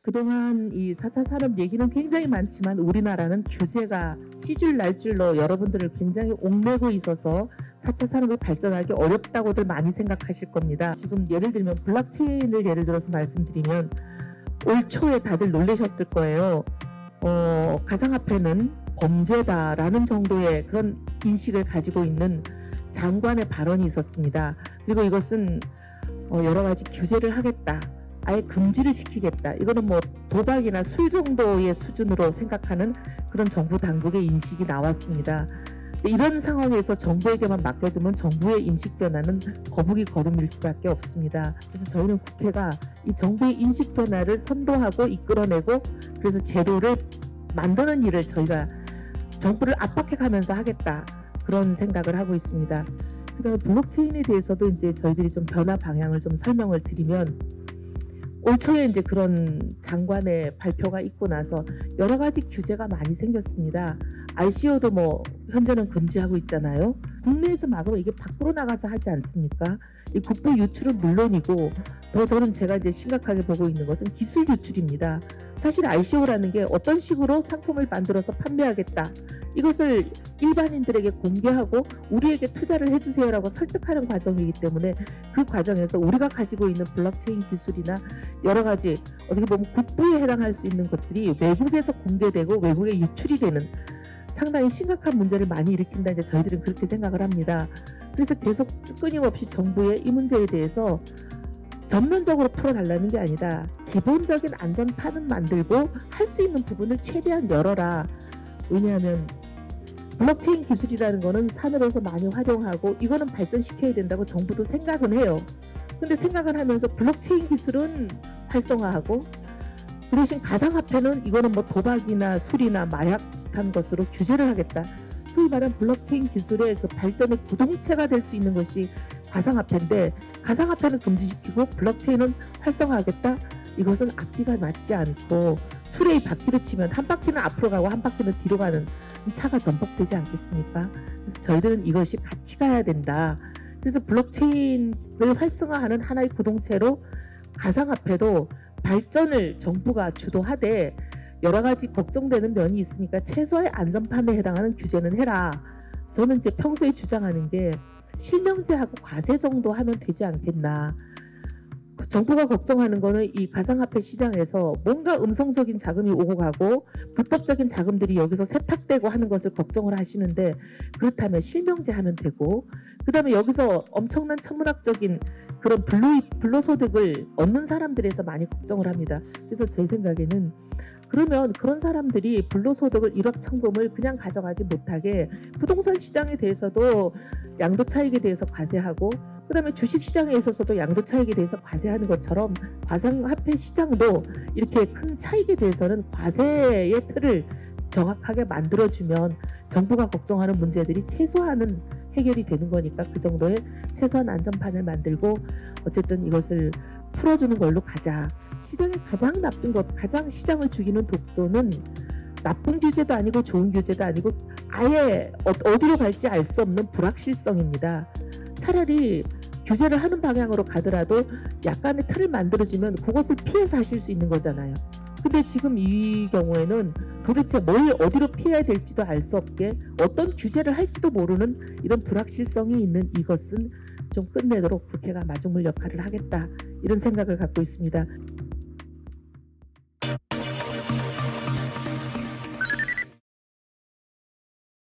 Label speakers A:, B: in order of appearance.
A: 그동안 이 4차 산업 얘기는 굉장히 많지만 우리나라는 규제가 시줄 날줄로 여러분들을 굉장히 옥매고 있어서 4차 산업이 발전하기 어렵다고들 많이 생각하실 겁니다. 지금 예를 들면 블록체인을 예를 들어서 말씀드리면 올 초에 다들 놀라셨을 거예요. 가상화폐는 범죄다라는 정도의 그런 인식을 가지고 있는 장관의 발언이 있었습니다. 그리고 이것은 여러 가지 규제를 하겠다. 아예 금지를 시키겠다. 이거는 뭐 도박이나 술 정도의 수준으로 생각하는 그런 정부 당국의 인식이 나왔습니다. 이런 상황에서 정부에게만 맡겨두면 정부의 인식 변화는 거북이 걸음일 수밖에 없습니다. 그래서 저희는 국회가 이 정부의 인식 변화를 선도하고 이끌어내고 그래서 제도를 만드는 일을 저희가 정부를 압박해가면서 하겠다. 그런 생각을 하고 있습니다. 그다음에 블록체인에 대해서도 이제 저희들이 좀 변화 방향을 좀 설명을 드리면 올 초에 이제 그런 장관의 발표가 있고 나서 여러 가지 규제가 많이 생겼습니다. ICO도 뭐 현재는 금지하고 있잖아요. 국내에서 막으면 이게 밖으로 나가서 하지 않습니까? 이 국부 유출은 물론이고 더 저는 제가 이제 심각하게 보고 있는 것은 기술 유출입니다. 사실 ICO라는 게 어떤 식으로 상품을 만들어서 판매하겠다. 이것을 일반인들에게 공개하고 우리에게 투자를 해주세요라고 설득하는 과정이기 때문에 그 과정에서 우리가 가지고 있는 블록체인 기술이나 여러 가지 어떻게 보면 국부에 해당할 수 있는 것들이 외국에서 공개되고 외국에 유출이 되는 상당히 심각한 문제를 많이 일으킨다. 이제 저희들은 그렇게 생각을 합니다. 그래서 계속 끊임없이 정부의 이 문제에 대해서 전면적으로 풀어달라는 게 아니라 기본적인 안전판은 만들고 할 수 있는 부분을 최대한 열어라. 왜냐하면 블록체인 기술이라는 거는 산업에서 많이 활용하고 이거는 발전시켜야 된다고 정부도 생각은 해요. 근데 생각을 하면서 블록체인 기술은 활성화하고 그 대신 가상화폐는 이거는 뭐 도박이나 술이나 마약 비슷한 것으로 규제를 하겠다. 소위 말하는 블록체인 기술의 그 발전의 구동체가 될 수 있는 것이 가상화폐인데 가상화폐는 금지시키고 블록체인은 활성화하겠다. 이것은 앞뒤가 맞지 않고 술의 바퀴로 치면 한 바퀴는 앞으로 가고 한 바퀴는 뒤로 가는 차가 전복되지 않겠습니까? 그래서 저희들은 이것이 같이 가야 된다. 그래서 블록체인을 활성화하는 하나의 구동체로 가상화폐도 발전을 정부가 주도하되 여러 가지 걱정되는 면이 있으니까 최소의 안전판에 해당하는 규제는 해라. 저는 이제 평소에 주장하는 게 실명제하고 과세 정도 하면 되지 않겠나. 정부가 걱정하는 거는 이 가상화폐 시장에서 뭔가 음성적인 자금이 오고 가고 불법적인 자금들이 여기서 세탁되고 하는 것을 걱정을 하시는데 그렇다면 실명제 하면 되고 그 다음에 여기서 엄청난 천문학적인 그런 불로소득을 얻는 사람들에서 많이 걱정을 합니다. 그래서 제 생각에는 그러면 그런 사람들이 불로소득을 일확천금을 그냥 가져가지 못하게 부동산 시장에 대해서도 양도차익에 대해서 과세하고 그 다음에 주식시장에 있어서도 양도차익에 대해서 과세하는 것처럼 가상화폐 시장도 이렇게 큰 차익에 대해서는 과세의 틀을 정확하게 만들어주면 정부가 걱정하는 문제들이 최소한은 해결이 되는 거니까 그 정도의 최소한 안전판을 만들고 어쨌든 이것을 풀어주는 걸로 가자. 시장의 가장 나쁜 것, 가장 시장을 죽이는 독소는 나쁜 규제도 아니고 좋은 규제도 아니고 아예 어디로 갈지 알 수 없는 불확실성입니다. 차라리 규제를 하는 방향으로 가더라도 약간의 틀을 만들어주면 그것을 피해서 하실 수 있는 거잖아요. 근데 지금 이 경우에는 도대체 뭘 어디로 피해야 될지도 알 수 없게 어떤 규제를 할지도 모르는 이런 불확실성이 있는 이것은 좀 끝내도록 국회가 마중물 역할을 하겠다. 이런 생각을 갖고 있습니다.